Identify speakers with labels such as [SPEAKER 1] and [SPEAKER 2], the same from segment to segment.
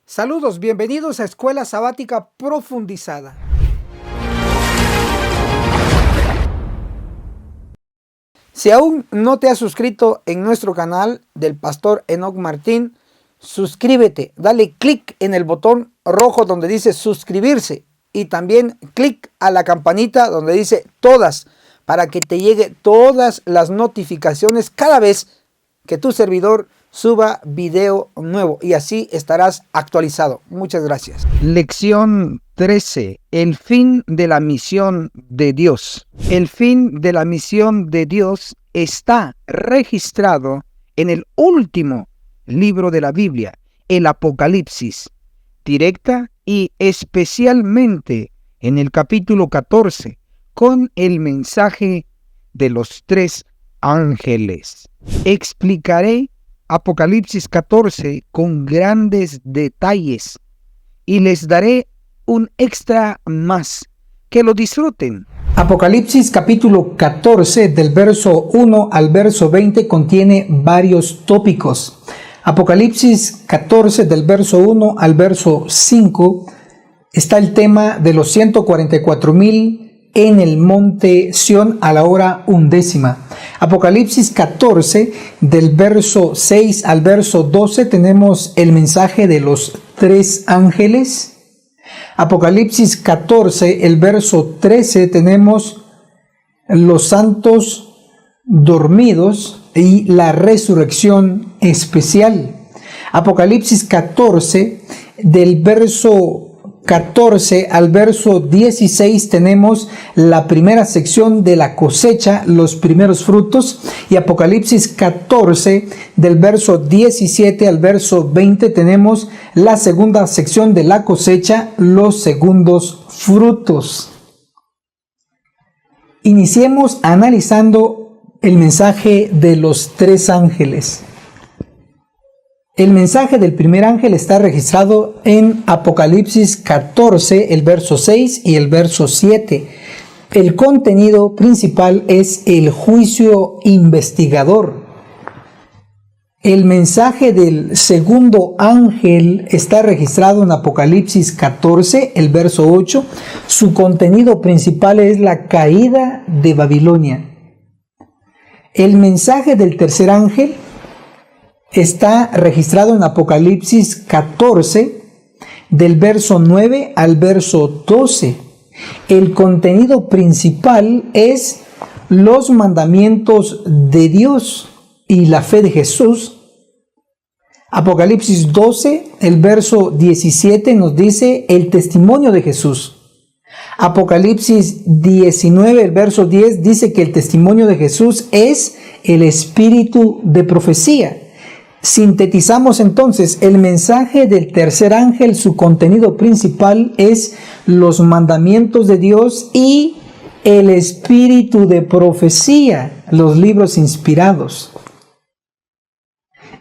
[SPEAKER 1] Saludos, bienvenidos a Escuela Sabática Profundizada. Si aún no te has suscrito en nuestro canal del Pastor Enoc Martín, suscríbete, dale clic en el botón rojo donde dice suscribirse y también clic a la campanita donde dice todas para que te llegue todas las notificaciones cada vez que tu servidor suba video nuevo y así estarás actualizado. Muchas gracias. Lección 13. El fin de la misión de Dios. El fin de la misión de Dios está registrado en el último libro de la Biblia, el Apocalipsis, directa y especialmente en el capítulo 14, con el mensaje de los tres ángeles. Explicaré Apocalipsis 14 con grandes detalles y les daré un extra más. Que lo disfruten.
[SPEAKER 2] Apocalipsis capítulo 14 del verso 1 al verso 20 contiene varios tópicos. Apocalipsis 14 del verso 1 al verso 5 está el tema de los 144,000 en el monte Sión a la hora 11. Apocalipsis 14 del verso 6 al verso 12 tenemos el mensaje de los tres ángeles. Apocalipsis 14, el verso 13 tenemos los santos dormidos y la resurrección especial. Apocalipsis 14 del verso 14 al verso 16 tenemos la primera sección de la cosecha, los primeros frutos, y Apocalipsis 14 del verso 17 al verso 20 tenemos la segunda sección de la cosecha, los segundos frutos. Iniciemos analizando el mensaje de los tres ángeles. El mensaje del primer ángel está registrado en Apocalipsis 14, el verso 6 y el verso 7. El contenido principal es el juicio investigador. El mensaje del segundo ángel está registrado en Apocalipsis 14, el verso 8. Su contenido principal es la caída de Babilonia. El mensaje del tercer ángel está registrado en Apocalipsis 14, del verso 9 al verso 12. El contenido principal es los mandamientos de Dios y la fe de Jesús. Apocalipsis 12, el verso 17 nos dice el testimonio de Jesús. Apocalipsis 19, el verso 10 dice que el testimonio de Jesús es el espíritu de profecía. Sintetizamos entonces el mensaje del tercer ángel. Su contenido principal es los mandamientos de Dios y el espíritu de profecía, los libros inspirados.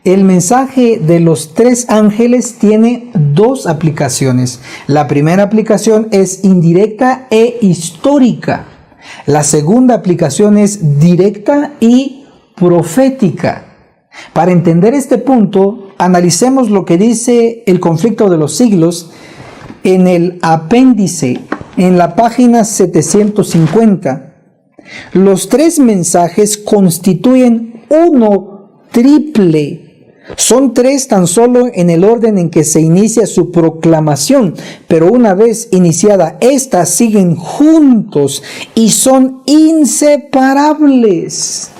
[SPEAKER 2] El mensaje de los tres ángeles tiene dos aplicaciones. La primera aplicación es indirecta e histórica. La segunda aplicación es directa y profética. Para entender este punto, analicemos lo que dice el conflicto de los siglos en el apéndice, en la página 750. Los tres mensajes constituyen uno triple. Son tres tan solo en el orden en que se inicia su proclamación, pero una vez iniciada, estas siguen juntos y son inseparables.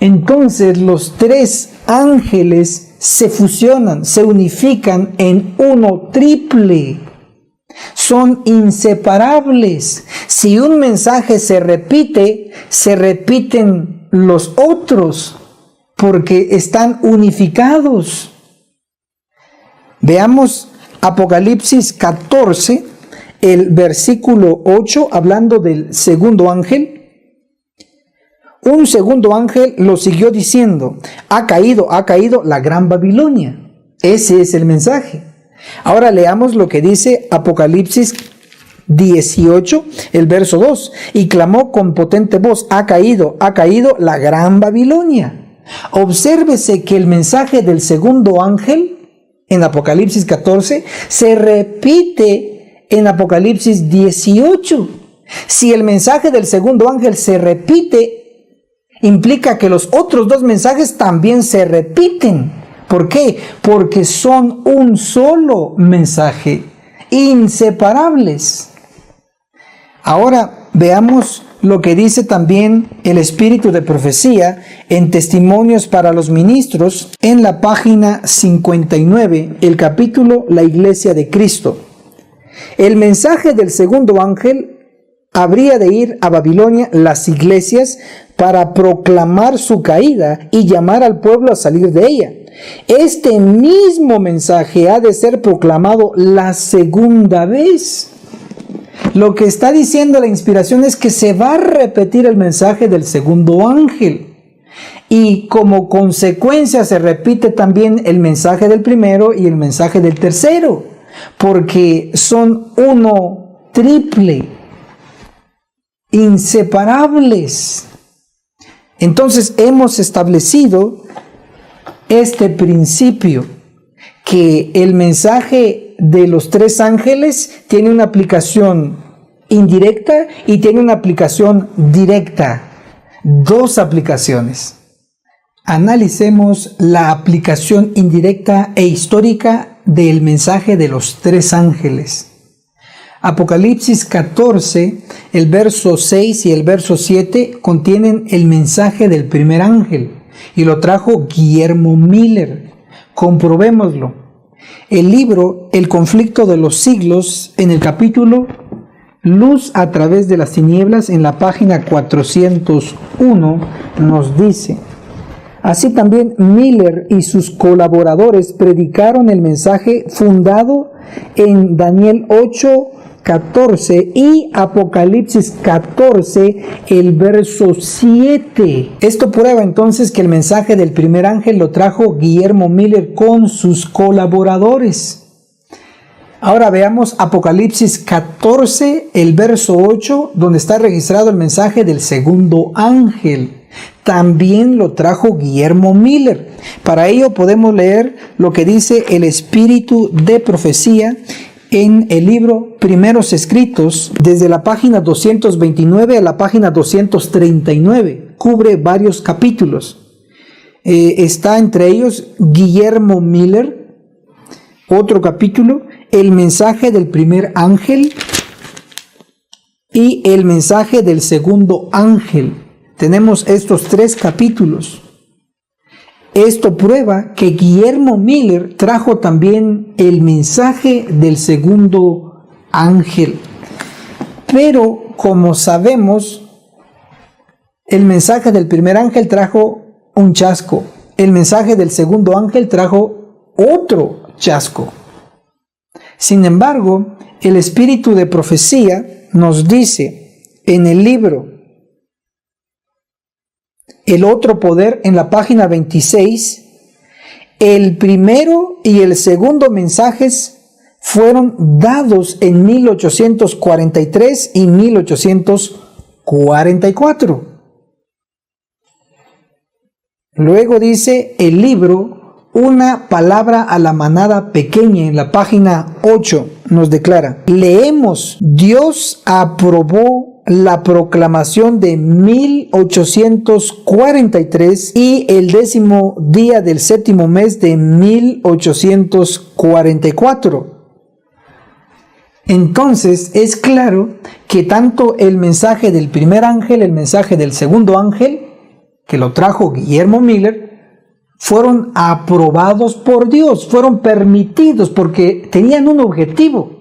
[SPEAKER 2] Entonces los tres ángeles se fusionan, se unifican en uno triple. Son inseparables. Si un mensaje se repite, se repiten los otros porque están unificados. Veamos Apocalipsis 14, el versículo 8, hablando del segundo ángel. Un segundo ángel lo siguió diciendo: ha caído la gran Babilonia. Ese es el mensaje. Ahora leamos lo que dice Apocalipsis 18, el verso 2. Y clamó con potente voz: ha caído la gran Babilonia. Obsérvese que el mensaje del segundo ángel en Apocalipsis 14, se repite en Apocalipsis 18. Si el mensaje del segundo ángel se repite, implica que los otros dos mensajes también se repiten. ¿Por qué? Porque son un solo mensaje, inseparables. Ahora veamos lo que dice también el espíritu de profecía en Testimonios para los Ministros, en la página 59, el capítulo La Iglesia de Cristo. El mensaje del segundo ángel habría de ir a Babilonia, las iglesias, para proclamar su caída y llamar al pueblo a salir de ella. Este mismo mensaje ha de ser proclamado la segunda vez. Lo que está diciendo la inspiración es que se va a repetir el mensaje del segundo ángel. Y como consecuencia se repite también el mensaje del primero y el mensaje del tercero, porque son uno triple, inseparables. Entonces hemos establecido este principio, que el mensaje de los tres ángeles tiene una aplicación indirecta y tiene una aplicación directa. Dos aplicaciones. Analicemos la aplicación indirecta e histórica del mensaje de los tres ángeles. Apocalipsis 14, el verso 6 y el verso 7 contienen el mensaje del primer ángel y lo trajo Guillermo Miller. Comprobémoslo. El libro El conflicto de los siglos, en el capítulo Luz a través de las tinieblas, en la página 401, nos dice: así también Miller y sus colaboradores predicaron el mensaje fundado en Daniel 8:14 y Apocalipsis 14, el verso 7. Esto prueba entonces que el mensaje del primer ángel lo trajo Guillermo Miller con sus colaboradores. Ahora veamos Apocalipsis 14, el verso 8, donde está registrado el mensaje del segundo ángel. También lo trajo Guillermo Miller. Para ello podemos leer lo que dice el espíritu de profecía en el libro Primeros Escritos, desde la página 229 a la página 239. Cubre varios capítulos. Está entre ellos Guillermo Miller, otro capítulo, el mensaje del primer ángel y el mensaje del segundo ángel. Tenemos estos tres capítulos. Esto prueba que Guillermo Miller trajo también el mensaje del segundo ángel. Pero, como sabemos, el mensaje del primer ángel trajo un chasco. El mensaje del segundo ángel trajo otro chasco. Sin embargo, el espíritu de profecía nos dice en el libro El otro poder, en la página 26, el primero y el segundo mensajes fueron dados en 1843 y 1844. Luego dice el libro Una palabra a la manada pequeña, en la página 8, nos declara: leemos, Dios aprobó la proclamación de 1843 y el 10º día del 7º mes de 1844. Entonces es claro que tanto el mensaje del primer ángel, el mensaje del segundo ángel, que lo trajo Guillermo Miller, fueron aprobados por Dios, fueron permitidos porque tenían un objetivo.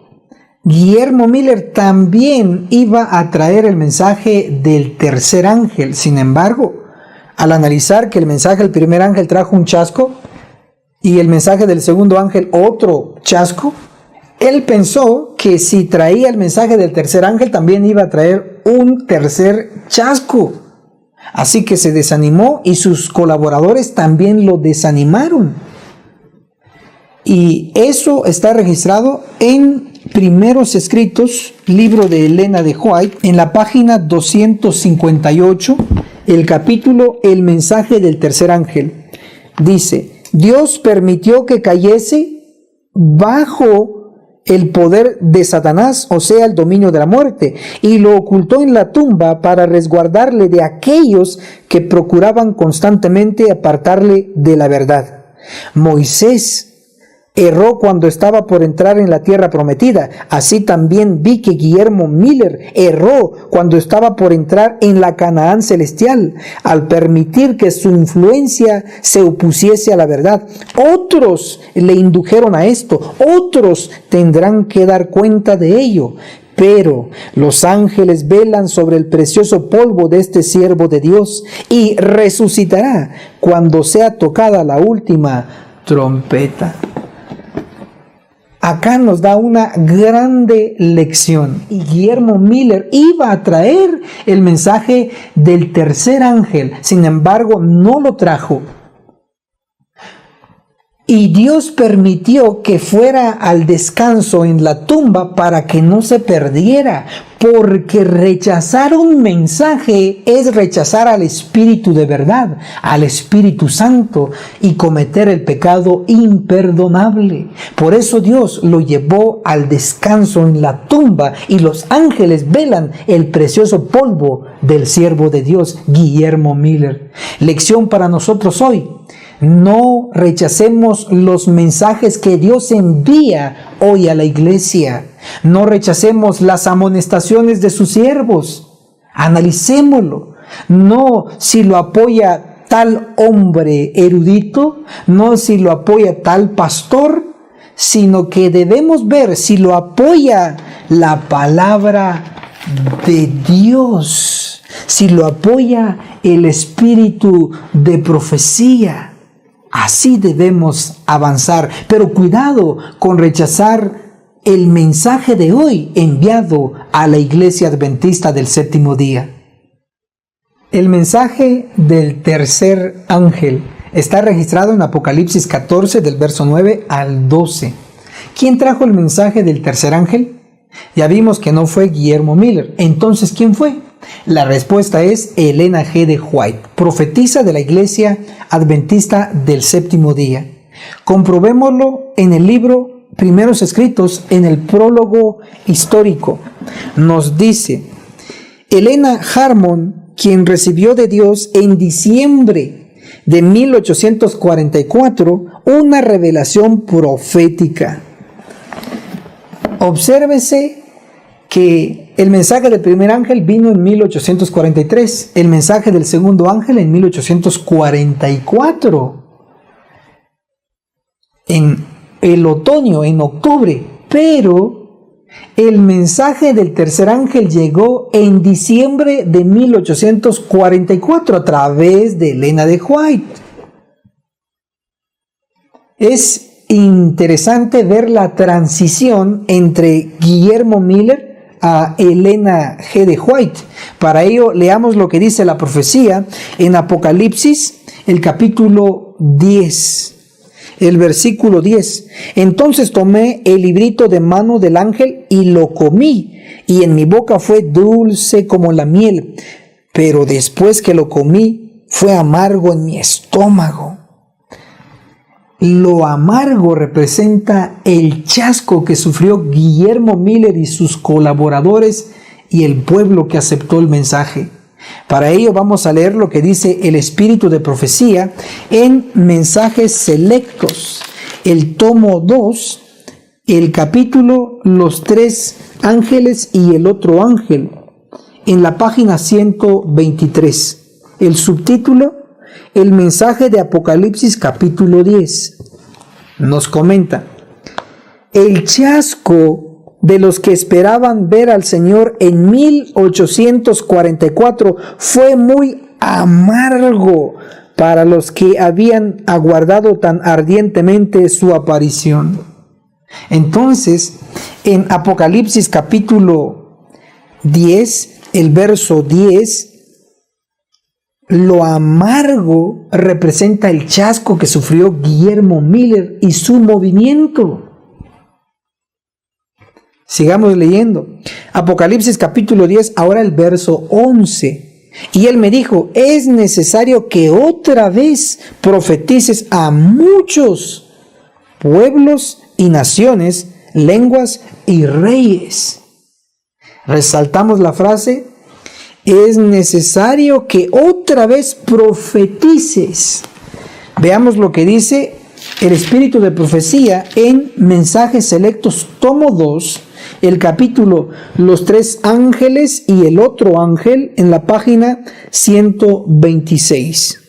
[SPEAKER 2] Guillermo Miller también iba a traer el mensaje del tercer ángel. Sin embargo, al analizar que el mensaje del primer ángel trajo un chasco y el mensaje del segundo ángel otro chasco, él pensó que si traía el mensaje del tercer ángel también iba a traer un tercer chasco. Así que se desanimó y sus colaboradores también lo desanimaron. Y eso está registrado en Primeros Escritos, libro de Elena de White, en la página 258, el capítulo El mensaje del tercer ángel. Dice: Dios permitió que cayese bajo el poder de Satanás, o sea, el dominio de la muerte, y lo ocultó en la tumba para resguardarle de aquellos que procuraban constantemente apartarle de la verdad. Moisés erró cuando estaba por entrar en la tierra prometida. Así también vi que Guillermo Miller erró cuando estaba por entrar en la Canaán celestial, al permitir que su influencia se opusiese a la verdad. Otros le indujeron a esto, otros tendrán que dar cuenta de ello. Pero los ángeles velan sobre el precioso polvo de este siervo de Dios, y resucitará cuando sea tocada la última trompeta. Acá nos da una grande lección, y Guillermo Miller iba a traer el mensaje del tercer ángel, sin embargo no lo trajo. Y Dios permitió que fuera al descanso en la tumba para que no se perdiera, porque rechazar un mensaje es rechazar al Espíritu de verdad, al Espíritu Santo, y cometer el pecado imperdonable. Por eso Dios lo llevó al descanso en la tumba, y los ángeles velan el precioso polvo del siervo de Dios, Guillermo Miller. Lección para nosotros hoy: no rechacemos los mensajes que Dios envía hoy a la iglesia. No rechacemos las amonestaciones de sus siervos. Analicémoslo. No si lo apoya tal hombre erudito, no si lo apoya tal pastor, sino que debemos ver si lo apoya la palabra de Dios, si lo apoya el espíritu de profecía. Así debemos avanzar, pero cuidado con rechazar el mensaje de hoy enviado a la iglesia adventista del séptimo día. El mensaje del tercer ángel está registrado en Apocalipsis 14 del verso 9 al 12. ¿Quién trajo el mensaje del tercer ángel? Ya vimos que no fue Guillermo Miller. Entonces, ¿quién fue? La respuesta es Elena G. de White, profetisa de la iglesia adventista del séptimo día. Comprobémoslo en el libro Primeros Escritos, en el prólogo histórico. Nos dice: Elena Harmon, quien recibió de Dios en diciembre de 1844 una revelación profética. Obsérvese que el mensaje del primer ángel vino en 1843, el mensaje del segundo ángel en 1844, en el otoño, en octubre, pero el mensaje del tercer ángel llegó en diciembre de 1844 a través de Elena de White. Es interesante ver la transición entre Guillermo Miller a Elena G. de White. Para ello, leamos lo que dice la profecía en Apocalipsis, el capítulo 10, el versículo 10. Entonces tomé el librito de mano del ángel y lo comí, y en mi boca fue dulce como la miel, pero después que lo comí, fue amargo en mi estómago. Lo amargo representa el chasco que sufrió Guillermo Miller y sus colaboradores y el pueblo que aceptó el mensaje. Para ello vamos a leer lo que dice el Espíritu de Profecía en Mensajes Selectos, el tomo 2, el capítulo Los tres ángeles y el otro ángel, en la página 123. El subtítulo: el mensaje de Apocalipsis capítulo 10. Nos comenta: el chasco de los que esperaban ver al Señor en 1844 fue muy amargo para los que habían aguardado tan ardientemente su aparición. Entonces, en Apocalipsis capítulo 10, el verso 10, lo amargo representa el chasco que sufrió Guillermo Miller y su movimiento. Sigamos leyendo. Apocalipsis capítulo 10, ahora el verso 11. Y él me dijo: es necesario que otra vez profetices a muchos pueblos, y naciones, lenguas y reyes. Resaltamos la frase: es necesario que otra vez profetices. Veamos lo que dice el espíritu de profecía en Mensajes Selectos, tomo 2, el capítulo Los tres ángeles y el otro ángel, en la página 126.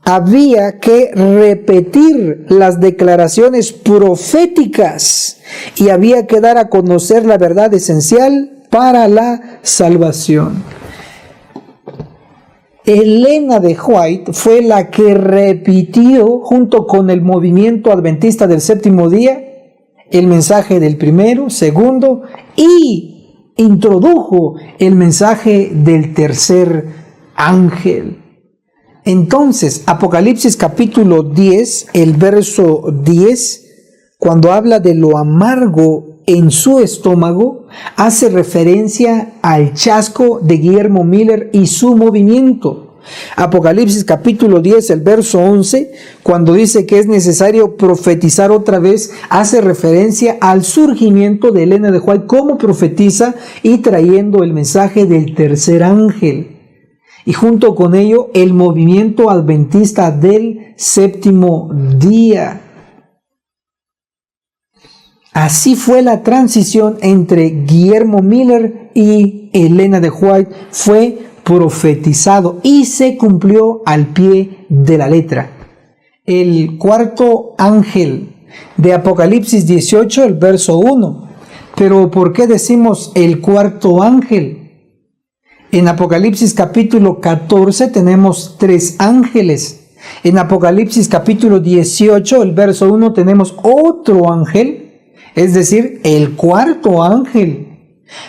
[SPEAKER 2] Había que repetir las declaraciones proféticas y había que dar a conocer la verdad esencial para la salvación. Elena de White fue la que repitió, junto con el movimiento adventista del séptimo día, el mensaje del primero, segundo, y introdujo el mensaje del tercer ángel. Entonces, Apocalipsis capítulo 10, el verso 10, cuando habla de lo amargo en su estómago, hace referencia al chasco de Guillermo Miller y su movimiento. Apocalipsis capítulo 10, el verso 11, cuando dice que es necesario profetizar otra vez, hace referencia al surgimiento de Elena de White como profetiza y trayendo el mensaje del tercer ángel. Y junto con ello, el movimiento adventista del séptimo día. Así fue la transición entre Guillermo Miller y Elena de White. Fue profetizado y se cumplió al pie de la letra. El cuarto ángel de Apocalipsis 18, el verso 1. Pero ¿por qué decimos el cuarto ángel? En Apocalipsis capítulo 14 tenemos tres ángeles. En Apocalipsis capítulo 18, el verso 1, tenemos otro ángel, es decir, el cuarto ángel.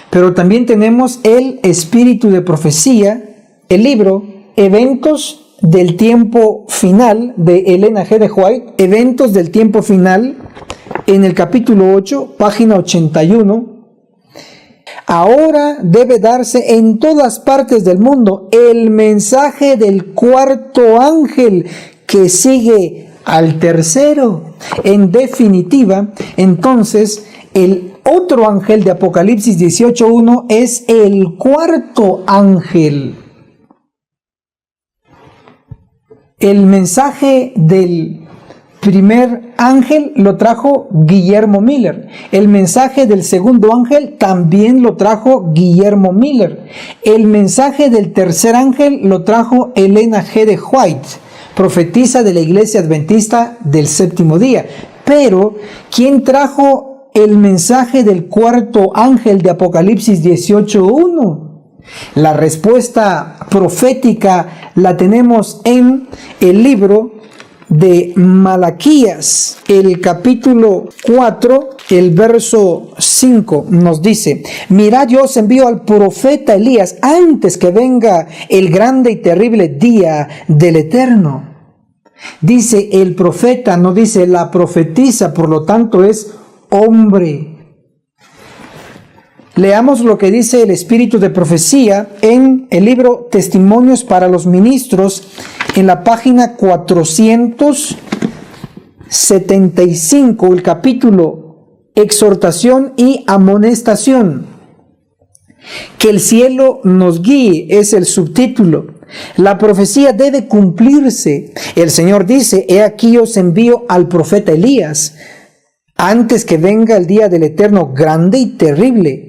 [SPEAKER 2] Pero también tenemos el espíritu de profecía, el libro Eventos del Tiempo Final de Elena G. de White, Eventos del Tiempo Final, en el capítulo 8, página 81. Ahora debe darse en todas partes del mundo el mensaje del cuarto ángel que sigue al tercero. En definitiva, entonces, el otro ángel de Apocalipsis 18:1 es el cuarto ángel. El mensaje del primer ángel lo trajo Guillermo Miller. El mensaje del segundo ángel también lo trajo Guillermo Miller. El mensaje del tercer ángel lo trajo Elena G. de White, profetisa de la Iglesia Adventista del séptimo día. Pero, ¿quién trajo el mensaje del cuarto ángel de Apocalipsis 18:1? La respuesta profética la tenemos en el libro de Malaquías, el capítulo 4, el verso 5 nos dice: mirad, yo os envío al profeta Elías antes que venga el grande y terrible día del Eterno. Dice el profeta, no dice la profetisa, por lo tanto es hombre. Leamos lo que dice el espíritu de profecía en el libro Testimonios para los Ministros, en la página 475, el capítulo Exhortación y Amonestación. Que el cielo nos guíe es el subtítulo. La profecía debe cumplirse. El Señor dice: he aquí os envío al profeta Elías antes que venga el día del Eterno grande y terrible.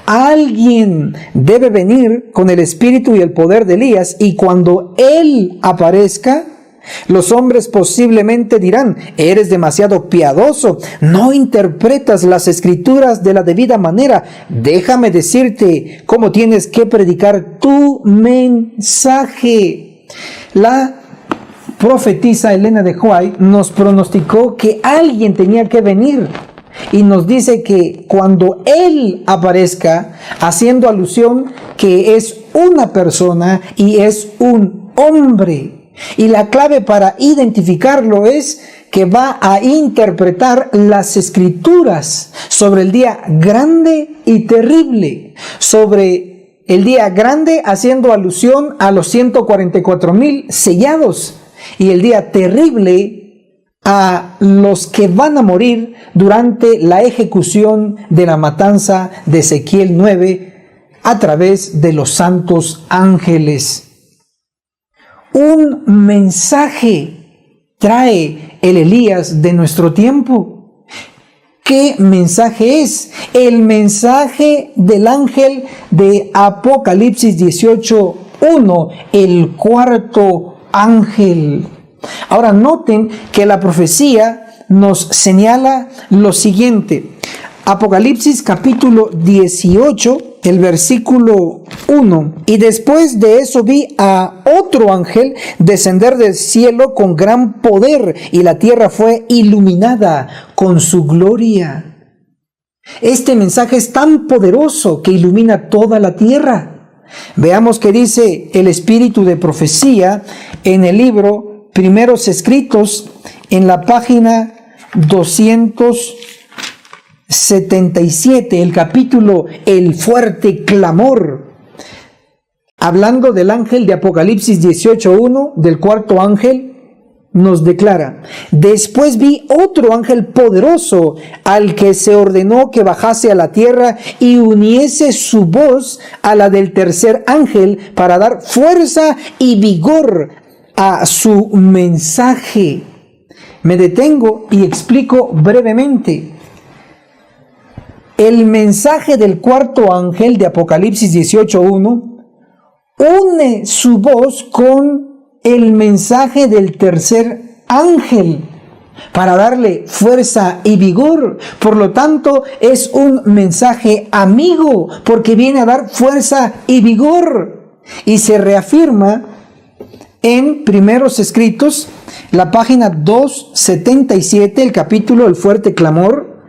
[SPEAKER 2] Alguien debe venir con el espíritu y el poder de Elías, y cuando él aparezca, los hombres posiblemente dirán: eres demasiado piadoso, no interpretas las escrituras de la debida manera. Déjame decirte cómo tienes que predicar tu mensaje. La profetisa Elena de White nos pronosticó que alguien tenía que venir. Y nos dice que cuando él aparezca, haciendo alusión que es una persona y es un hombre. Y la clave para identificarlo es que va a interpretar las escrituras sobre el día grande y terrible. Sobre el día grande haciendo alusión a los 144,000 sellados. Y el día terrible a los que van a morir durante la ejecución de la matanza de Ezequiel 9 a través de los santos ángeles. Un mensaje trae el Elías de nuestro tiempo. ¿Qué mensaje es? El mensaje del ángel de Apocalipsis 18:1, el cuarto ángel. Ahora noten que la profecía nos señala lo siguiente. Apocalipsis capítulo 18, el versículo 1. Y después de eso vi a otro ángel descender del cielo con gran poder, y la tierra fue iluminada con su gloria. Este mensaje es tan poderoso que ilumina toda la tierra. Veamos qué dice el espíritu de profecía en el libro Primeros Escritos, en la página 277, el capítulo El fuerte clamor. Hablando del ángel de Apocalipsis 18:1, del cuarto ángel, nos declara: después vi otro ángel poderoso, al que se ordenó que bajase a la tierra y uniese su voz a la del tercer ángel para dar fuerza y vigor a su mensaje. Me detengo y explico brevemente. El mensaje del cuarto ángel de Apocalipsis 18:1 une su voz con el mensaje del tercer ángel para darle fuerza y vigor. Por lo tanto, es un mensaje amigo, porque viene a dar fuerza y vigor. Y se reafirma en Primeros Escritos, la página 277, el capítulo El fuerte clamor,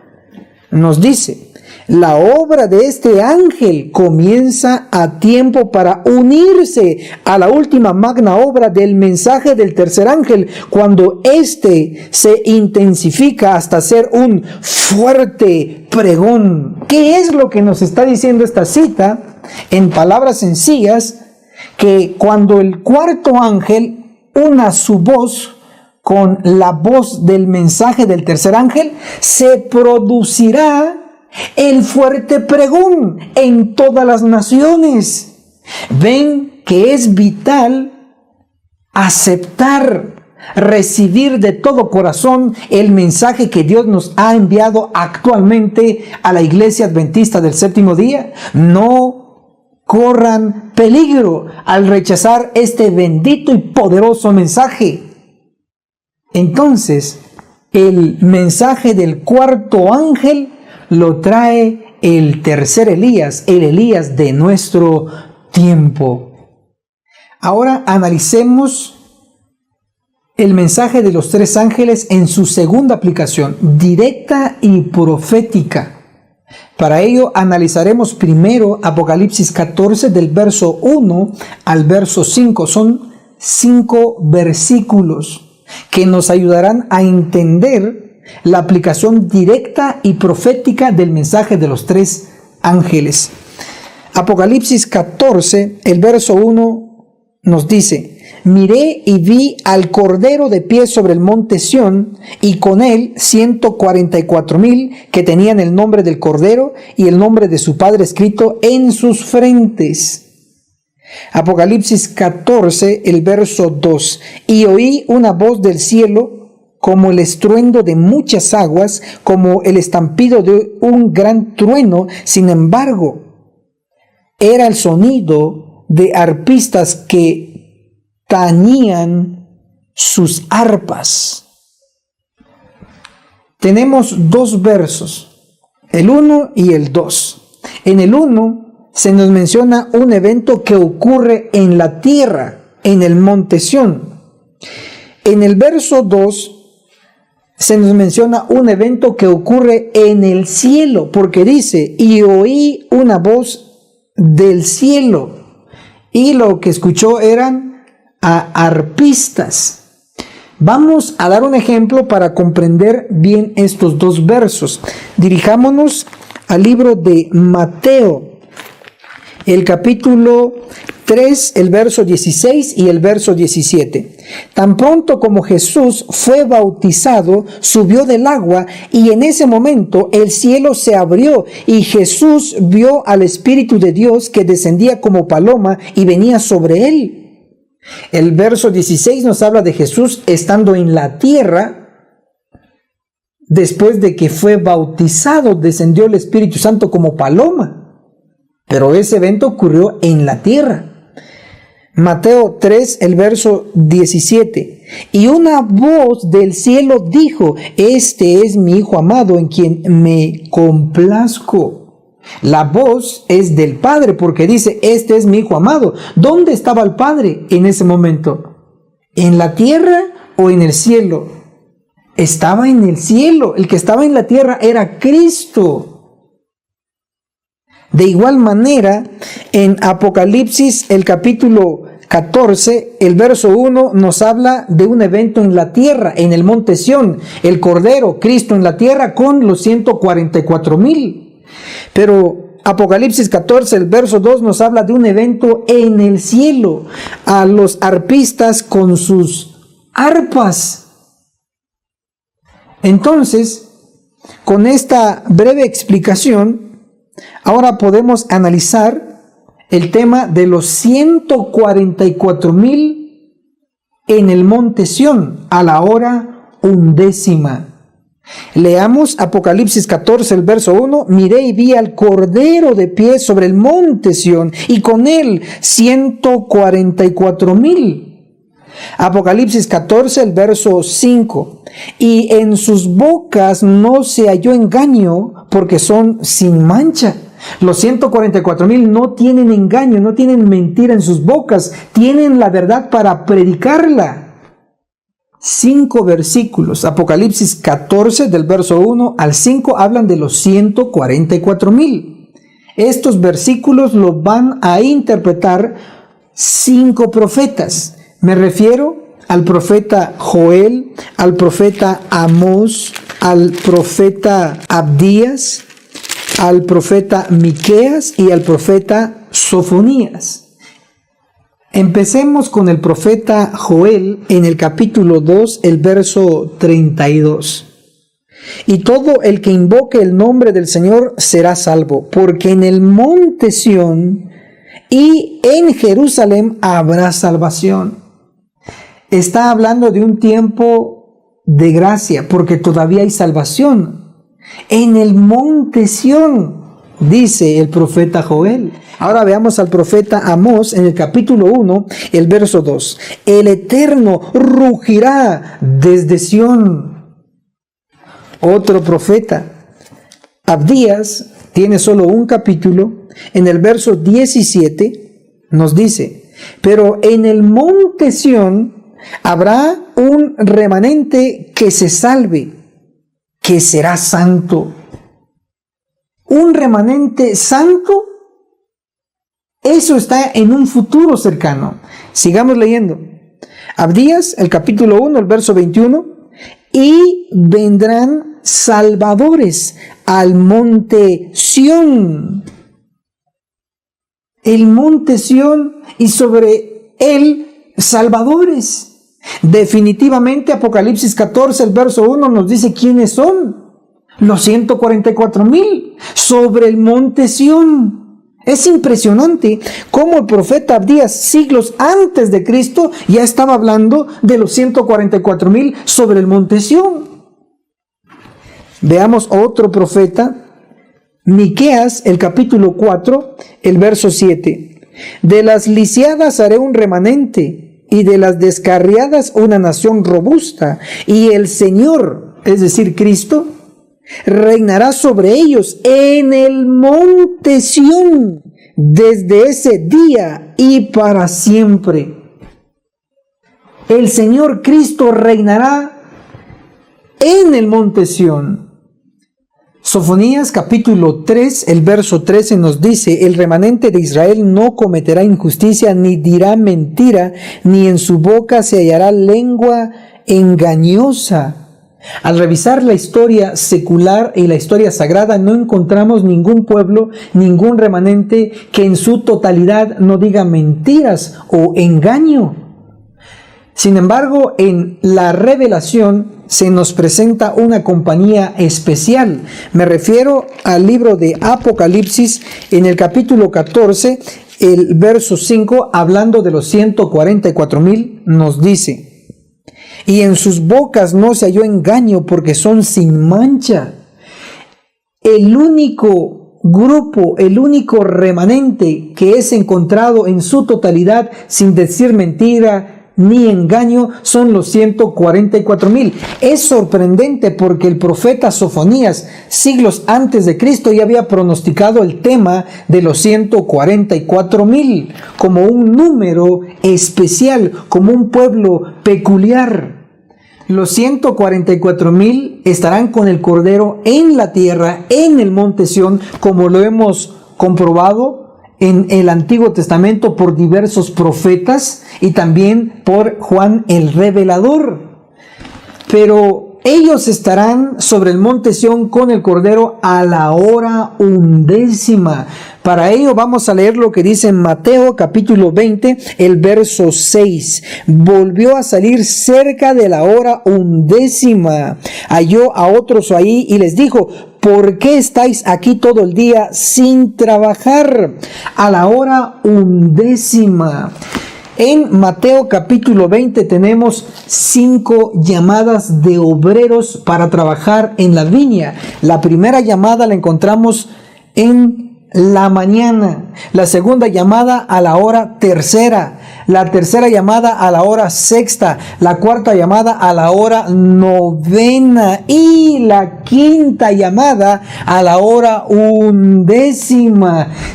[SPEAKER 2] nos dice: la obra de este ángel comienza a tiempo para unirse a la última magna obra del mensaje del tercer ángel, cuando éste se intensifica hasta ser un fuerte pregón. ¿Qué es lo que nos está diciendo esta cita? En palabras sencillas, que cuando el cuarto ángel una su voz con la voz del mensaje del tercer ángel, se producirá el fuerte pregón en todas las naciones. Ven que es vital aceptar, recibir de todo corazón el mensaje que Dios nos ha enviado actualmente a la Iglesia Adventista del Séptimo Día. No corran peligro al rechazar este bendito y poderoso mensaje. Entonces, el mensaje del cuarto ángel lo trae el tercer Elías, el Elías de nuestro tiempo. Ahora analicemos el mensaje de los tres ángeles en su segunda aplicación, directa y profética. Para ello analizaremos primero Apocalipsis 14 del verso 1 al verso 5. Son 5 versículos que nos ayudarán a entender la aplicación directa y profética del mensaje de los tres ángeles. Apocalipsis 14, el verso 1 nos dice: miré y vi al Cordero de pie sobre el monte Sión, y con él 144,000 que tenían el nombre del Cordero y el nombre de su Padre escrito en sus frentes. Apocalipsis 14, el verso 2: y oí una voz del cielo como el estruendo de muchas aguas, como el estampido de un gran trueno. Sin embargo, era el sonido de arpistas que tañían sus arpas. Tenemos dos versos, el 1 y el 2. En el 1 se nos menciona un evento que ocurre en la tierra, en el monte Sión. En el verso 2 se nos menciona un evento que ocurre en el cielo, porque dice: y oí una voz del cielo. Y lo que escuchó eran a arpistas. Vamos a dar un ejemplo para comprender bien estos dos versos. Dirijámonos al libro de Mateo, el capítulo 3, el verso 16 y el verso 17. Tan pronto como Jesús fue bautizado, subió del agua y en ese momento el cielo se abrió y Jesús vio al Espíritu de Dios que descendía como paloma y venía sobre él. El verso 16 nos habla de Jesús estando en la tierra. Después de que fue bautizado, descendió el Espíritu Santo como paloma. Pero ese evento ocurrió en la tierra. Mateo 3, el verso 17. Y una voz del cielo dijo: Este es mi Hijo amado en quien me complazco. La voz es del Padre porque dice: Este es mi Hijo amado. ¿Dónde estaba el Padre en ese momento? ¿En la tierra o en el cielo? Estaba en el cielo. El que estaba en la tierra era Cristo. De igual manera, en Apocalipsis, el capítulo 14, el verso 1, nos habla de un evento en la tierra, en el monte Sión, el Cordero, Cristo en la tierra con los 144,000. Pero Apocalipsis 14, el verso 2, nos habla de un evento en el cielo, a los arpistas con sus arpas. Entonces, con esta breve explicación, ahora podemos analizar el tema de los 144,000 en el monte Sión a la hora 11. Leamos Apocalipsis 14, el verso 1. Miré y vi al Cordero de pie sobre el monte Sión y con él 144,000. Apocalipsis 14, el verso 5. Y en sus bocas no se halló engaño, porque son sin mancha. Los 144,000 no tienen engaño, no tienen mentira en sus bocas, tienen la verdad para predicarla. 5 versículos, Apocalipsis 14, del verso 1 al 5, hablan de los 144,000. Estos versículos los van a interpretar 5 profetas. Me refiero al profeta Joel, al profeta Amós, al profeta Abdías, al profeta Miqueas y al profeta Sofonías. Empecemos con el profeta Joel en el capítulo 2, el verso 32. Y todo el que invoque el nombre del Señor será salvo, porque en el monte Sión y en Jerusalén habrá salvación. Está hablando de un tiempo de gracia, porque todavía hay salvación. En el monte Sión, dice el profeta Joel. Ahora veamos al profeta Amós en el capítulo 1, el verso 2. El Eterno rugirá desde Sión. Otro profeta, Abdías, tiene solo un capítulo. En el verso 17 nos dice: pero en el monte Sión habrá un remanente que se salve, que será santo. Un remanente santo, eso está en un futuro cercano. Sigamos leyendo. Abdías, el capítulo 1, el verso 21. Y vendrán salvadores al monte Sión. El monte Sión y sobre él salvadores. Definitivamente Apocalipsis 14, el verso 1 nos dice quiénes son. Los 144,000 sobre el monte Sión. Es impresionante cómo el profeta Abdías, siglos antes de Cristo, ya estaba hablando de los 144,000 sobre el monte Sión. Veamos otro profeta, Miqueas, el capítulo 4, el verso 7. De las lisiadas haré un remanente, y de las descarriadas una nación robusta, y el Señor, es decir, Cristo, reinará sobre ellos en el monte Sión, desde ese día y para siempre. El Señor Cristo reinará en el monte Sión. Sofonías capítulo 3, el verso 13 nos dice: el remanente de Israel no cometerá injusticia, ni dirá mentira, ni en su boca se hallará lengua engañosa. Al revisar la historia secular y la historia sagrada, no encontramos ningún pueblo, ningún remanente que en su totalidad no diga mentiras o engaño. Sin embargo, en la revelación se nos presenta una compañía especial. Me refiero al libro de Apocalipsis, en el capítulo 14, el verso 5, hablando de los 144,000, nos dice: y en sus bocas no se halló engaño, porque son sin mancha. El único grupo, el único remanente que es encontrado en su totalidad sin decir mentira ni engaño son los 144,000. Es sorprendente porque el profeta Sofonías, siglos antes de Cristo, ya había pronosticado el tema de los 144,000 como un número especial, como un pueblo peculiar. Los 144,000 estarán con el Cordero en la tierra, en el monte Sión, como lo hemos comprobado en el Antiguo Testamento por diversos profetas y también por Juan el Revelador. Pero ellos estarán sobre el monte Sión con el Cordero a la hora 11. Para ello vamos a leer lo que dice en Mateo capítulo 20, el verso 6. Volvió a salir cerca de la hora 11. Halló a otros ahí y les dijo: ¿por qué estáis aquí todo el día sin trabajar? A la hora 11. En Mateo capítulo 20 tenemos 5 llamadas de obreros para trabajar en la viña. La primera llamada la encontramos en la mañana, la segunda llamada a la hora tercera, la tercera llamada a la hora sexta, la cuarta llamada a la hora novena y la quinta llamada a la hora 11.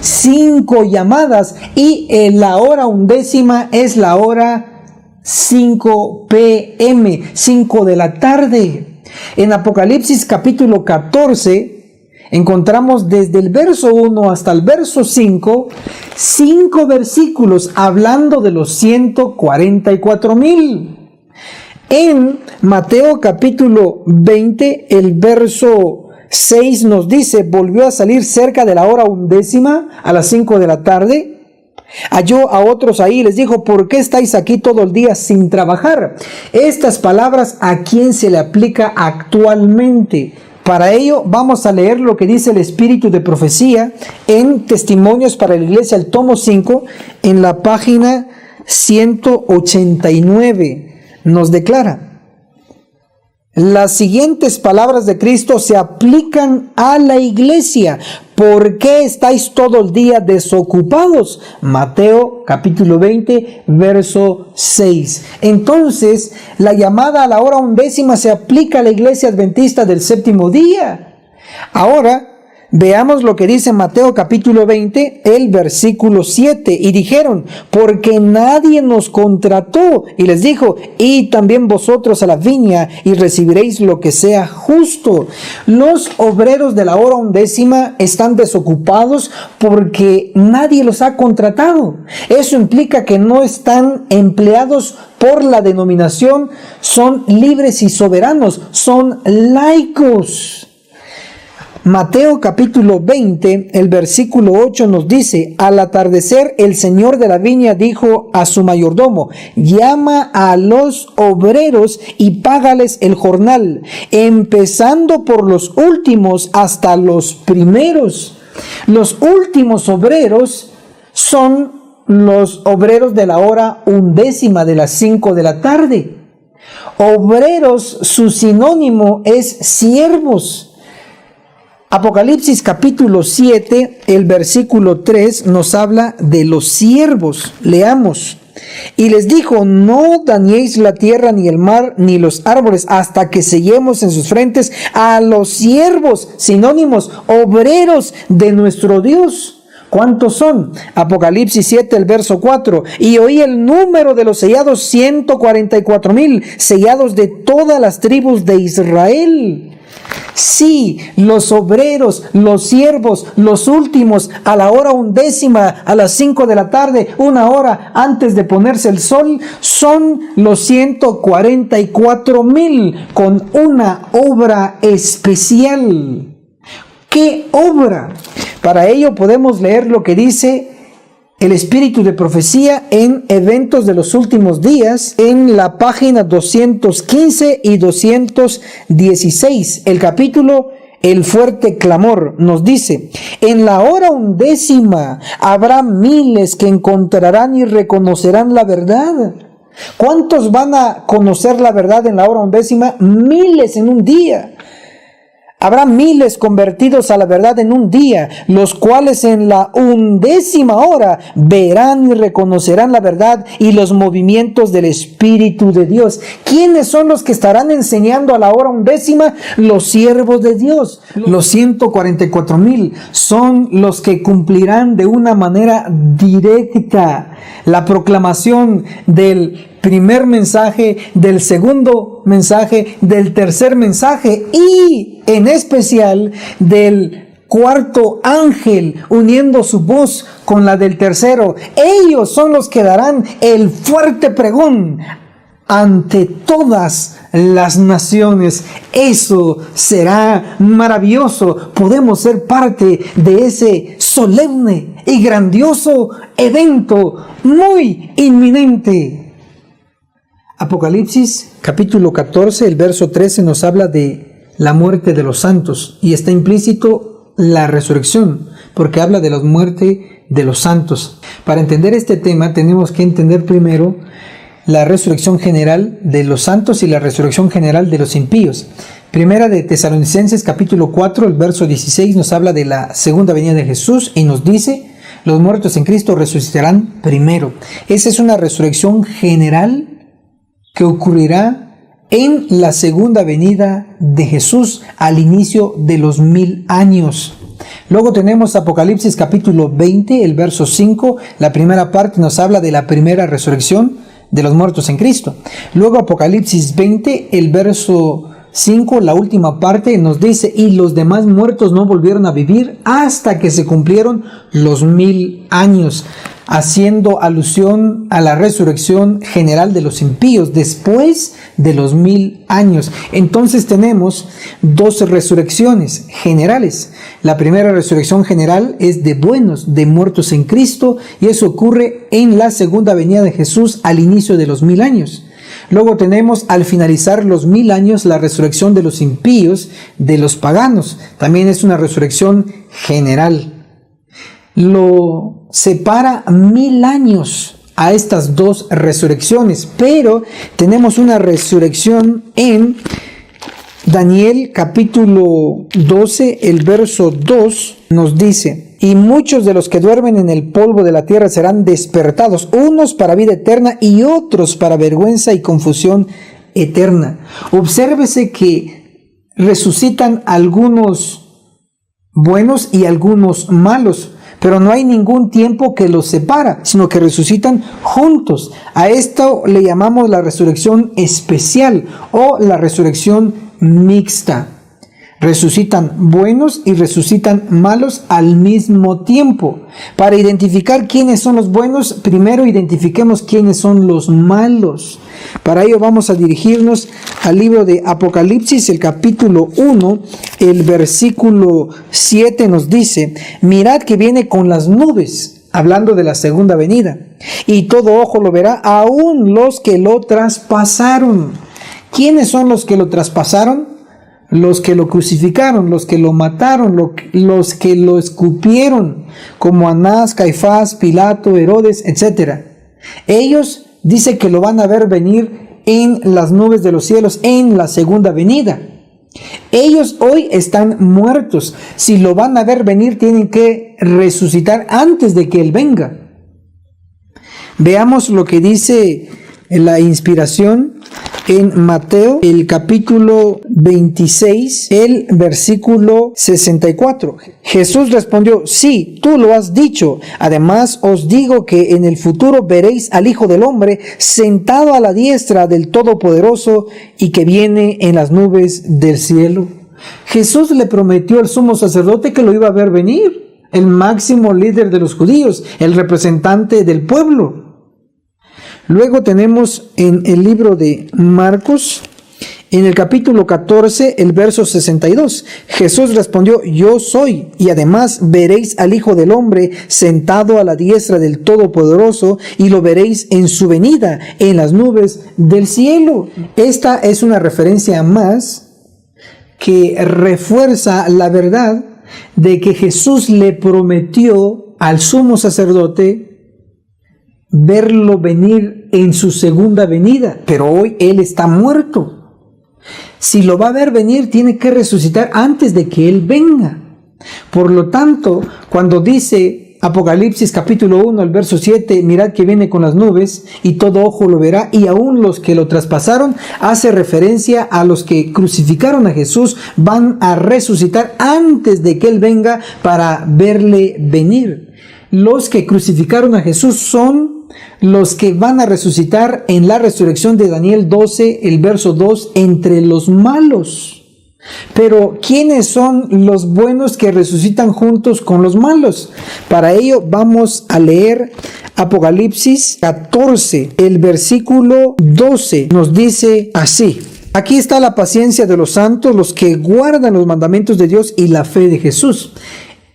[SPEAKER 2] 5 llamadas, y en la hora 11 es la hora 5 p.m., 5 de la tarde. En Apocalipsis capítulo 14 encontramos desde el verso 1 hasta el verso 5, 5 versículos hablando de los 144,000. En Mateo capítulo 20, el verso 6 nos dice: volvió a salir cerca de la hora 11, a las 5 de la tarde. Halló a otros ahí y les dijo: ¿por qué estáis aquí todo el día sin trabajar? Estas palabras, ¿a quién se le aplica actualmente? Para ello vamos a leer lo que dice el Espíritu de Profecía en Testimonios para la Iglesia, el tomo 5, en la página 189. Nos declara: las siguientes palabras de Cristo se aplican a la iglesia. ¿Por qué estáis todo el día desocupados? Mateo capítulo 20, verso 6. Entonces, la llamada a la hora 11 se aplica a la iglesia adventista del séptimo día. Ahora, veamos lo que dice Mateo capítulo 20, el versículo 7. Y dijeron: porque nadie nos contrató. Y les dijo: id también vosotros a la viña y recibiréis lo que sea justo. Los obreros de la hora 11 están desocupados porque nadie los ha contratado. Eso implica que no están empleados por la denominación, son libres y soberanos, son laicos. Mateo capítulo 20, el versículo 8 nos dice: al atardecer el señor de la viña dijo a su mayordomo: llama a los obreros y págales el jornal, empezando por los últimos hasta los primeros. Los últimos obreros son los obreros de la hora 11, de las 5 de la tarde. Obreros, su sinónimo es siervos. Apocalipsis capítulo 7, el versículo 3 nos habla de los siervos. Leamos. Y les dijo: no dañéis la tierra, ni el mar, ni los árboles, hasta que sellemos en sus frentes a los siervos, sinónimos, obreros de nuestro Dios. ¿Cuántos son? Apocalipsis 7, el verso 4. Y oí el número de los sellados: 144,000, sellados de todas las tribus de Israel. Sí, los obreros, los siervos, los últimos, a la hora 11, a las 5 de la tarde, 1 hora antes de ponerse el sol, son los 144,000 con una obra especial. ¿Qué obra? Para ello podemos leer lo que dice el espíritu de profecía en Eventos de los Últimos Días, en la página 215 y 216. El capítulo El fuerte clamor nos dice: en la hora 11 habrá miles que encontrarán y reconocerán la verdad. ¿Cuántos van a conocer la verdad en la hora 11? Miles en un día. Habrá miles convertidos a la verdad en un día, los cuales en la 11 hora verán y reconocerán la verdad y los movimientos del Espíritu de Dios. ¿Quiénes son los que estarán enseñando a la hora 11? Los siervos de Dios. Los 144,000 son los que cumplirán de una manera directa la proclamación del primer mensaje, del segundo mensaje, del tercer mensaje y en especial del cuarto ángel uniendo su voz con la del tercero. Ellos son los que darán el fuerte pregón ante todas las naciones. Eso será maravilloso. Podemos ser parte de ese solemne y grandioso evento muy inminente. Apocalipsis capítulo 14, el verso 13 nos habla de la muerte de los santos y está implícito la resurrección, porque habla de la muerte de los santos. Para entender este tema tenemos que entender primero la resurrección general de los santos y la resurrección general de los impíos. Primera de Tesalonicenses capítulo 4, el verso 16 nos habla de la segunda venida de Jesús y nos dice: los muertos en Cristo resucitarán primero. Esa es una resurrección general que ocurrirá en la segunda venida de Jesús al inicio de los 1000 años. Luego tenemos Apocalipsis capítulo 20, el verso 5. La primera parte nos habla de la primera resurrección de los muertos en Cristo. Luego Apocalipsis 20, el verso 5, la última parte nos dice: y los demás muertos no volvieron a vivir hasta que se cumplieron los 1000 años. Haciendo alusión a la resurrección general de los impíos después de los 1000 años. Entonces tenemos dos resurrecciones generales. La primera resurrección general es de buenos, de muertos en Cristo, y eso ocurre en la segunda venida de Jesús al inicio de los 1000 años. Luego tenemos al finalizar los 1000 años la resurrección de los impíos, de los paganos. También es una resurrección general. Lo separa 1000 años a estas dos resurrecciones, pero tenemos una resurrección en Daniel capítulo 12, el verso 2 nos dice: y muchos de los que duermen en el polvo de la tierra serán despertados, unos para vida eterna y otros para vergüenza y confusión eterna. Obsérvese que resucitan algunos buenos y algunos malos, pero no hay ningún tiempo que los separa, sino que resucitan juntos. A esto le llamamos la resurrección especial o la resurrección mixta. Resucitan buenos y resucitan malos al mismo tiempo. Para identificar quiénes son los buenos, primero identifiquemos quiénes son los malos. Para ello vamos a dirigirnos al libro de Apocalipsis, el capítulo 1, el versículo 7 nos dice: mirad que viene con las nubes, hablando de la segunda venida, y todo ojo lo verá, aun los que lo traspasaron. ¿Quiénes son los que lo traspasaron? Los que lo crucificaron, los que lo mataron, los que lo escupieron, como Anás, Caifás, Pilato, Herodes, etc. Ellos dice que lo van a ver venir en las nubes de los cielos en la segunda venida. Ellos hoy están muertos. Si lo van a ver venir, tienen que resucitar antes de que Él venga. Veamos lo que dice la inspiración en Mateo, el capítulo 26, el versículo 64. Jesús respondió: sí, tú lo has dicho. Además os digo que en el futuro veréis al Hijo del Hombre sentado a la diestra del Todopoderoso y que viene en las nubes del cielo. Jesús le prometió al sumo sacerdote que lo iba a ver venir, el máximo líder de los judíos, el representante del pueblo. Luego tenemos en el libro de Marcos, en el capítulo 14, el verso 62, Jesús respondió: yo soy, y además veréis al Hijo del Hombre sentado a la diestra del Todopoderoso, y lo veréis en su venida en las nubes del cielo. Esta es una referencia más que refuerza la verdad de que Jesús le prometió al sumo sacerdote verlo venir en su segunda venida, pero hoy él está muerto. Si lo va a ver venir, tiene que resucitar antes de que él venga. Por lo tanto, cuando dice Apocalipsis capítulo 1, el verso 7, mirad que viene con las nubes y todo ojo lo verá, y aún los que lo traspasaron, hace referencia a los que crucificaron a Jesús, van a resucitar antes de que él venga para verle venir. Los que crucificaron a Jesús son los que van a resucitar en la resurrección de Daniel 12, el verso 2, entre los malos. Pero ¿quiénes son los buenos que resucitan juntos con los malos? Para ello vamos a leer Apocalipsis 14, el versículo 12, nos dice así: aquí está la paciencia de los santos, los que guardan los mandamientos de Dios y la fe de Jesús.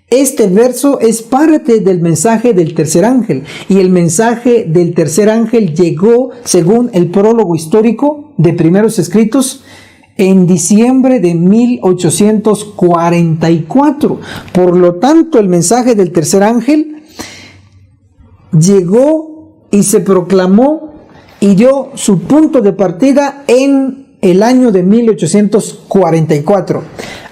[SPEAKER 2] Este verso es parte del mensaje del tercer ángel, y el mensaje del tercer ángel llegó, según el prólogo histórico de Primeros Escritos, en diciembre de 1844. Por lo tanto, el mensaje del tercer ángel llegó y se proclamó y dio su punto de partida en el año de 1844.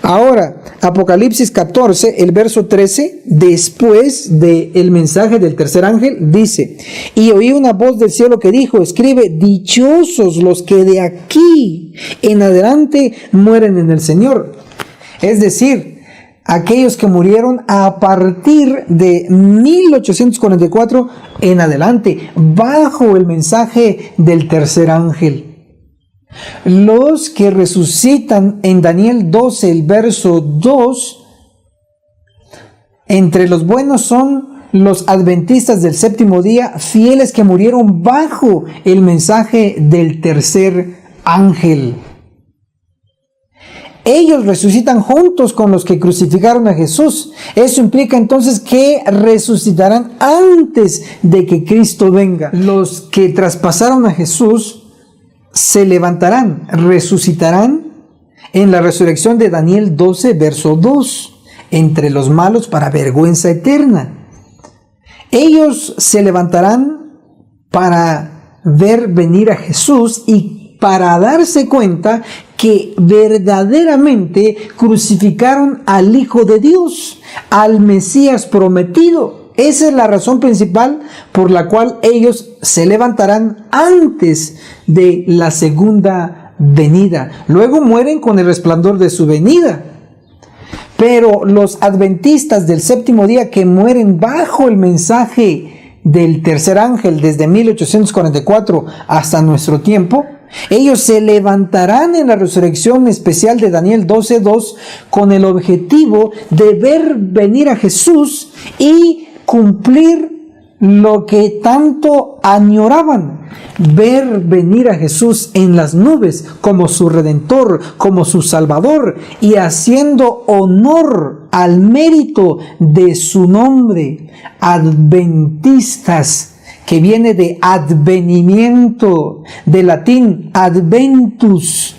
[SPEAKER 2] Ahora, Apocalipsis 14, el verso 13, después del mensaje del tercer ángel, dice: y oí una voz del cielo que dijo: escribe, dichosos los que de aquí en adelante mueren en el Señor. Es decir, aquellos que murieron a partir de 1844 en adelante, bajo el mensaje del tercer ángel. Los que resucitan en Daniel 12, el verso 2, entre los buenos son los adventistas del séptimo día, fieles que murieron bajo el mensaje del tercer ángel. Ellos resucitan juntos con los que crucificaron a Jesús. Eso implica entonces que resucitarán antes de que Cristo venga. Los que traspasaron a Jesús se levantarán, resucitarán en la resurrección de Daniel 12, verso 2, entre los malos para vergüenza eterna. Ellos se levantarán para ver venir a Jesús y para darse cuenta que verdaderamente crucificaron al Hijo de Dios, al Mesías prometido. Esa es la razón principal por la cual ellos se levantarán antes de la segunda venida. Luego mueren con el resplandor de su venida. Pero los adventistas del séptimo día que mueren bajo el mensaje del tercer ángel desde 1844 hasta nuestro tiempo, ellos se levantarán en la resurrección especial de Daniel 12:2 con el objetivo de ver venir a Jesús y cumplir lo que tanto añoraban: ver venir a Jesús en las nubes como su Redentor, como su Salvador, y haciendo honor al mérito de su nombre. Adventistas, que viene de advenimiento, de latín adventus.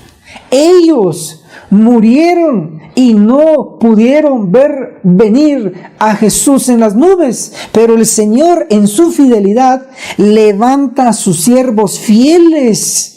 [SPEAKER 2] Ellos murieron y no pudieron ver venir a Jesús en las nubes, pero el Señor en su fidelidad levanta a sus siervos fieles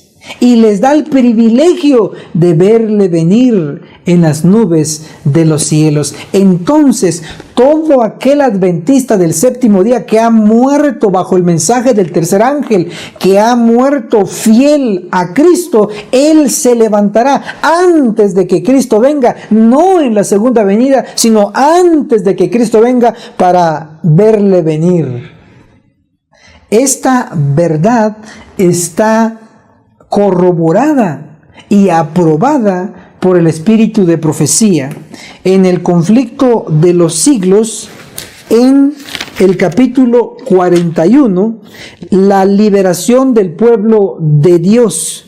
[SPEAKER 2] y les da el privilegio de verle venir en las nubes de los cielos. Entonces, todo aquel adventista del séptimo día que ha muerto bajo el mensaje del tercer ángel, que ha muerto fiel a Cristo, él se levantará antes de que Cristo venga, no en la segunda venida, sino antes de que Cristo venga para verle venir. Esta verdad está corroborada y aprobada por el espíritu de profecía. En el conflicto de los siglos, en el capítulo 41, la liberación del pueblo de Dios.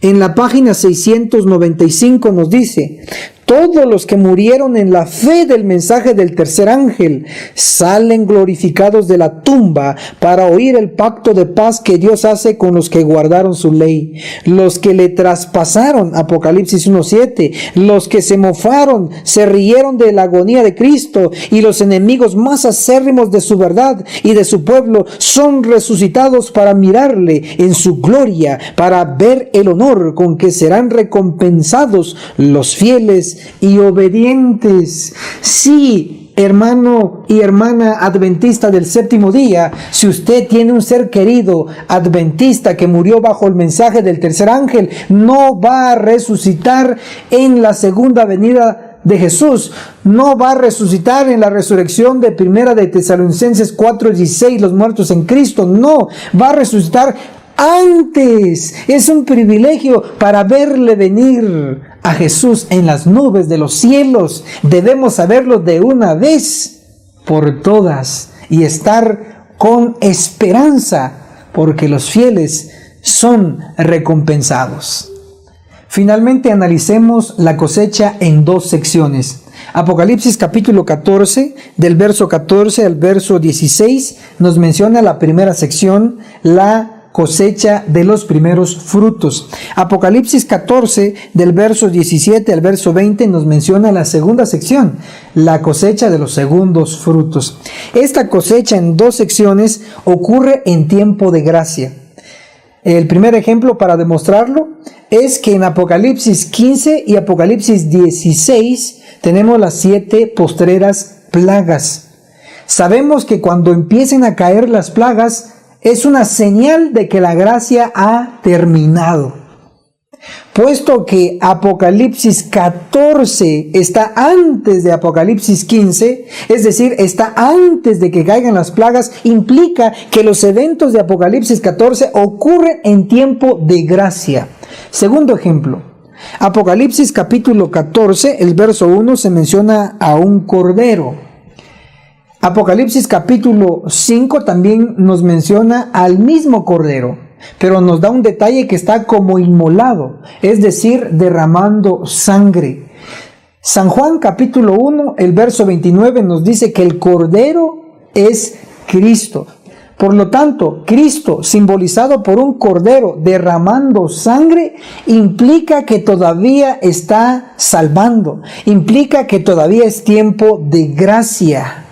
[SPEAKER 2] En la página 695 nos dice: todos los que murieron en la fe del mensaje del tercer ángel salen glorificados de la tumba para oír el pacto de paz que Dios hace con los que guardaron su ley. Los que le traspasaron, Apocalipsis 1:7, los que se mofaron, se rieron de la agonía de Cristo, y los enemigos más acérrimos de su verdad y de su pueblo son resucitados para mirarle en su gloria, para ver el honor con que serán recompensados los fieles y obedientes. Sí, hermano y hermana adventista del séptimo día, si usted tiene un ser querido adventista que murió bajo el mensaje del tercer ángel, no va a resucitar en la segunda venida de Jesús, no va a resucitar en la resurrección de primera de Tesalonicenses 4:16, los muertos en Cristo, no, va a resucitar antes. Es un privilegio para verle venir a Jesús en las nubes de los cielos. Debemos saberlo de una vez por todas y estar con esperanza, porque los fieles son recompensados. Finalmente, analicemos la cosecha en dos secciones. Apocalipsis capítulo 14, del verso 14 al verso 16, nos menciona la primera sección, la cosecha de los primeros frutos. Apocalipsis 14, del verso 17 al verso 20, nos menciona la segunda sección, la cosecha de los segundos frutos. Esta cosecha en dos secciones ocurre en tiempo de gracia. El primer ejemplo para demostrarlo es que en Apocalipsis 15 y Apocalipsis 16 tenemos las 7 postreras plagas. Sabemos que cuando empiecen a caer las plagas, es una señal de que la gracia ha terminado. Puesto que Apocalipsis 14 está antes de Apocalipsis 15, es decir, está antes de que caigan las plagas, implica que los eventos de Apocalipsis 14 ocurren en tiempo de gracia. Segundo ejemplo, Apocalipsis capítulo 14, el verso 1 se menciona a un cordero. Apocalipsis capítulo 5 también nos menciona al mismo cordero, pero nos da un detalle que está como inmolado, es decir, derramando sangre. San Juan capítulo 1, el verso 29 nos dice que el cordero es Cristo. Por lo tanto, Cristo, simbolizado por un cordero derramando sangre, implica que todavía está salvando, implica que todavía es tiempo de gracia.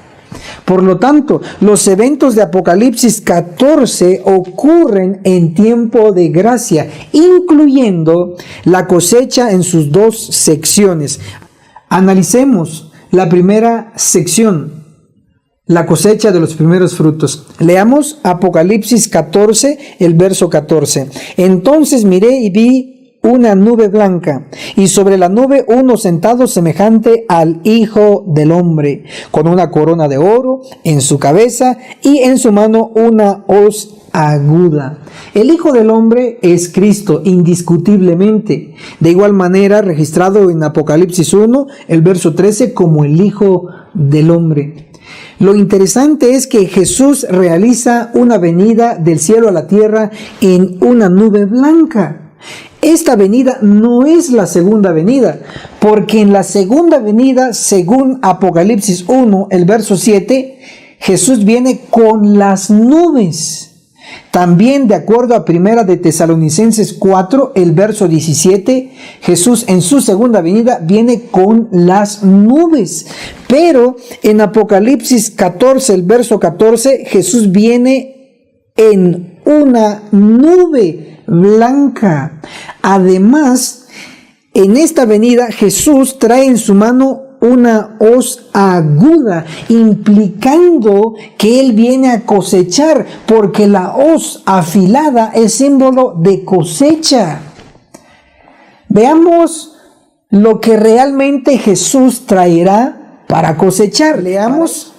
[SPEAKER 2] Por lo tanto, los eventos de Apocalipsis 14 ocurren en tiempo de gracia, incluyendo la cosecha en sus dos secciones. Analicemos la primera sección, la cosecha de los primeros frutos. Leamos Apocalipsis 14, el verso 14. Entonces miré y vi una nube blanca, y sobre la nube uno sentado semejante al Hijo del Hombre, con una corona de oro en su cabeza y en su mano una hoz aguda. El Hijo del Hombre es Cristo, indiscutiblemente. De igual manera, registrado en Apocalipsis 1, el verso 13, como el Hijo del Hombre. Lo interesante es que Jesús realiza una venida del cielo a la tierra en una nube blanca. Esta venida no es la segunda venida, porque en la segunda venida, según Apocalipsis 1, el verso 7, Jesús viene con las nubes. También, de acuerdo a primera de Tesalonicenses 4, el verso 17, Jesús en su segunda venida viene con las nubes. Pero en Apocalipsis 14, el verso 14, Jesús viene en una nube blanca. Además, en esta venida Jesús trae en su mano una hoz aguda, implicando que Él viene a cosechar, porque la hoz afilada es símbolo de cosecha. Veamos lo que realmente Jesús traerá para cosechar. Leamos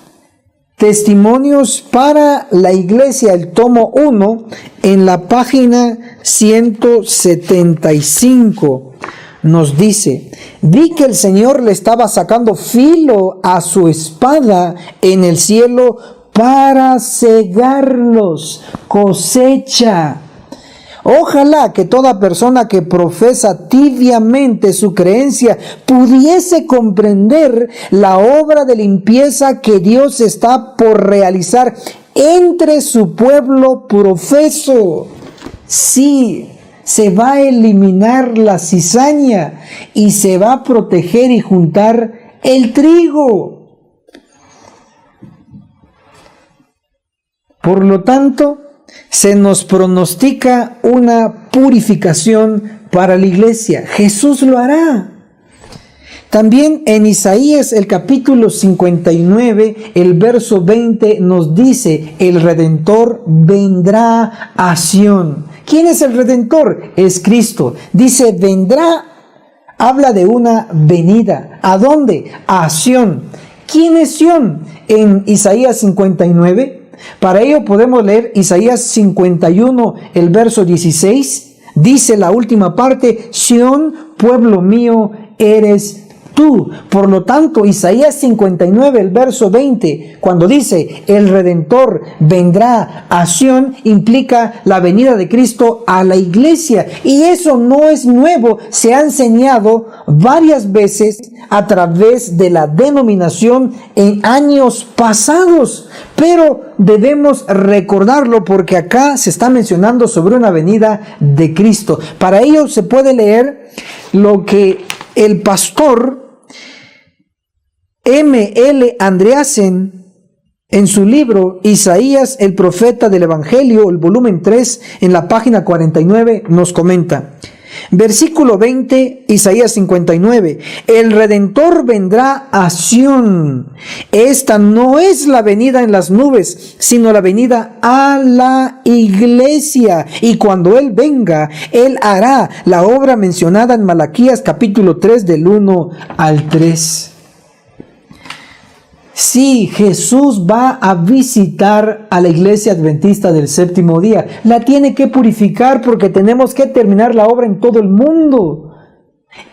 [SPEAKER 2] Testimonios para la Iglesia, el tomo 1, en la página 175. nos dice: vi que el Señor le estaba sacando filo a su espada en el cielo para cegarlos. Cosecha. Ojalá que toda persona que profesa tibiamente su creencia pudiese comprender la obra de limpieza que Dios está por realizar entre su pueblo profeso. Sí, se va a eliminar la cizaña y se va a proteger y juntar el trigo. Por lo tanto, se nos pronostica una purificación para la iglesia. Jesús lo hará. También en Isaías el capítulo 59, el verso 20 nos dice: el Redentor vendrá a Sión. ¿Quién es el Redentor? Es Cristo. Dice vendrá, habla de una venida. ¿A dónde? A Sión. ¿Quién es Sión? En Isaías 59. Para ello podemos leer Isaías 51, el verso 16. Dice la última parte: Sión, pueblo mío, eres tú. Por lo tanto, Isaías 59, el verso 20, cuando dice el Redentor vendrá a Sión, implica la venida de Cristo a la iglesia. Y eso no es nuevo, se ha enseñado varias veces a través de la denominación en años pasados. Pero debemos recordarlo porque acá se está mencionando sobre una venida de Cristo. Para ello se puede leer lo que el pastor M.L. Andreasen, en su libro Isaías, el profeta del Evangelio, el volumen 3, en la página 49, nos comenta. Versículo 20, Isaías 59. El Redentor vendrá a Sión. Esta no es la venida en las nubes, sino la venida a la iglesia. Y cuando Él venga, Él hará la obra mencionada en Malaquías capítulo 3 del 1 al 3. Sí, Jesús va a visitar a la iglesia adventista del séptimo día. La tiene que purificar porque tenemos que terminar la obra en todo el mundo.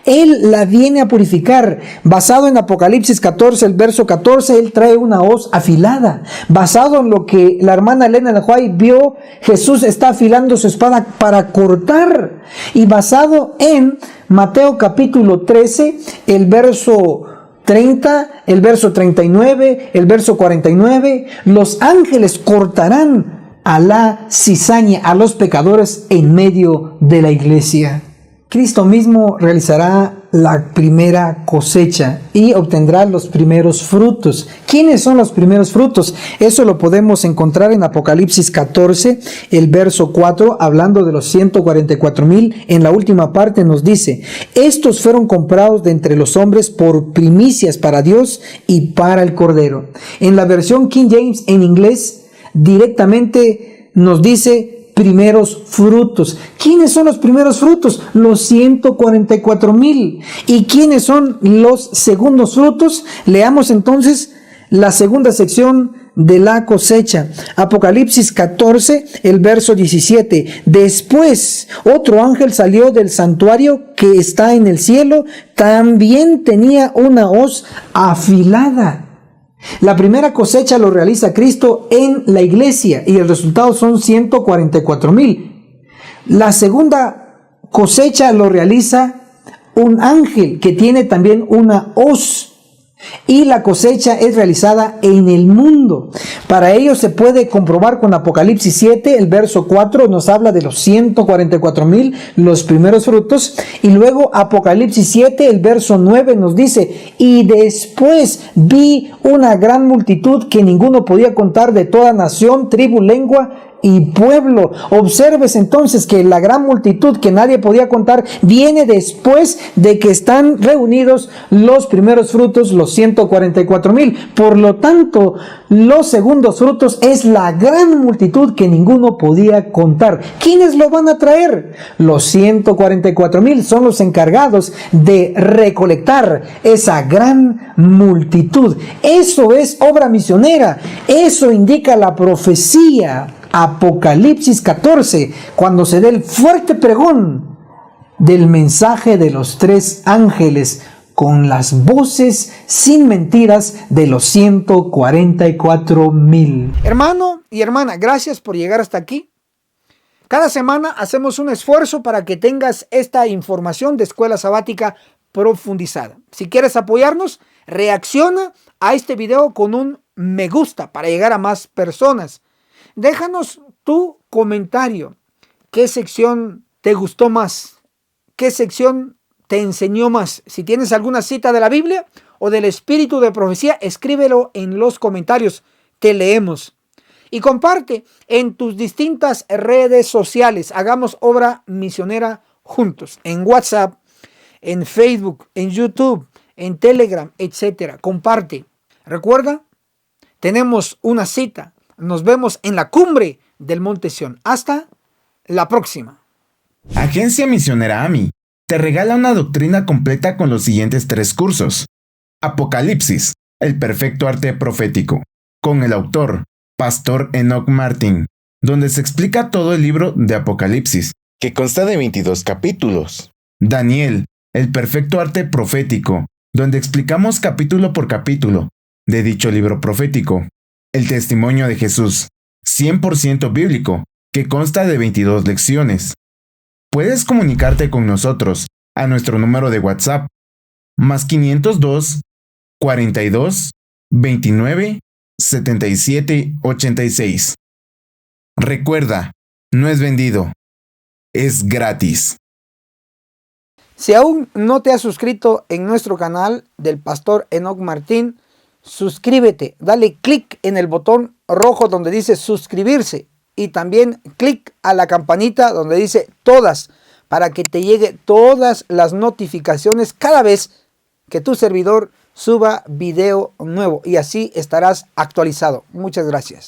[SPEAKER 2] Él la viene a purificar. Basado en Apocalipsis 14, el verso 14, Él trae una hoz afilada. Basado en lo que la hermana Elena de White vio, Jesús está afilando su espada para cortar. Y basado en Mateo capítulo 13, el verso 30, el verso 39, el verso 49, los ángeles cortarán a la cizaña, a los pecadores en medio de la iglesia. Cristo mismo realizará la primera cosecha y obtendrá los primeros frutos. ¿Quiénes son los primeros frutos? Eso lo podemos encontrar en Apocalipsis 14, el verso 4, hablando de los 144,000. En la última parte nos dice: estos fueron comprados de entre los hombres por primicias para Dios y para el Cordero. En la versión King James en inglés directamente nos dice primeros frutos. ¿Quiénes son los primeros frutos? Los 144,000. ¿Y quiénes son los segundos frutos? Leamos entonces la segunda sección de la cosecha. Apocalipsis 14, el verso 17. Después, otro ángel salió del santuario que está en el cielo. También tenía una hoz afilada. La primera cosecha lo realiza Cristo en la iglesia y el resultado son 144,000. La segunda cosecha lo realiza un ángel que tiene también una hoz. Y la cosecha es realizada en el mundo. Para ello se puede comprobar con Apocalipsis 7, el verso 4 nos habla de los 144,000, los primeros frutos. Y luego Apocalipsis 7, el verso 9 nos dice: y después vi una gran multitud que ninguno podía contar, de toda nación, tribu, lengua y pueblo. Observes entonces que la gran multitud que nadie podía contar viene después de que están reunidos los primeros frutos, los 144,000. Por lo tanto, los segundos frutos es la gran multitud que ninguno podía contar. ¿Quiénes lo van a traer? Los 144,000 son los encargados de recolectar esa gran multitud. Eso es obra misionera. Eso indica la profecía. Apocalipsis 14, cuando se dé el fuerte pregón del mensaje de los 3 ángeles con las voces sin mentiras de los 144,000.
[SPEAKER 1] Hermano y hermana, gracias por llegar hasta aquí. Cada semana hacemos un esfuerzo para que tengas esta información de escuela sabática profundizada. Si quieres apoyarnos, reacciona a este video con un me gusta para llegar a más personas. Déjanos tu comentario. ¿Qué sección te gustó más? ¿Qué sección te enseñó más? Si tienes alguna cita de la Biblia o del espíritu de profecía, escríbelo en los comentarios. Te leemos. Y comparte en tus distintas redes sociales. Hagamos obra misionera juntos. En WhatsApp, en Facebook, en YouTube, en Telegram, etc. Comparte. Recuerda, tenemos una cita. Nos vemos en la cumbre del Monte Sión. Hasta la próxima.
[SPEAKER 3] Agencia Misionera AMI te regala una doctrina completa con los siguientes 3 cursos. Apocalipsis, el perfecto arte profético, con el autor, Pastor Enoch Martin, donde se explica todo el libro de Apocalipsis,
[SPEAKER 4] que consta de 22 capítulos.
[SPEAKER 3] Daniel, el perfecto arte profético, donde explicamos capítulo por capítulo de dicho libro profético. El testimonio de Jesús, 100% bíblico, que consta de 22 lecciones. Puedes comunicarte con nosotros a nuestro número de WhatsApp, más 502 42 29 77 86. Recuerda, no es vendido, es gratis.
[SPEAKER 1] Si aún no te has suscrito en nuestro canal del Pastor Enoch Martín, suscríbete, dale clic en el botón rojo donde dice suscribirse y también clic a la campanita donde dice todas para que te llegue todas las notificaciones cada vez que tu servidor suba video nuevo y así estarás actualizado. Muchas gracias.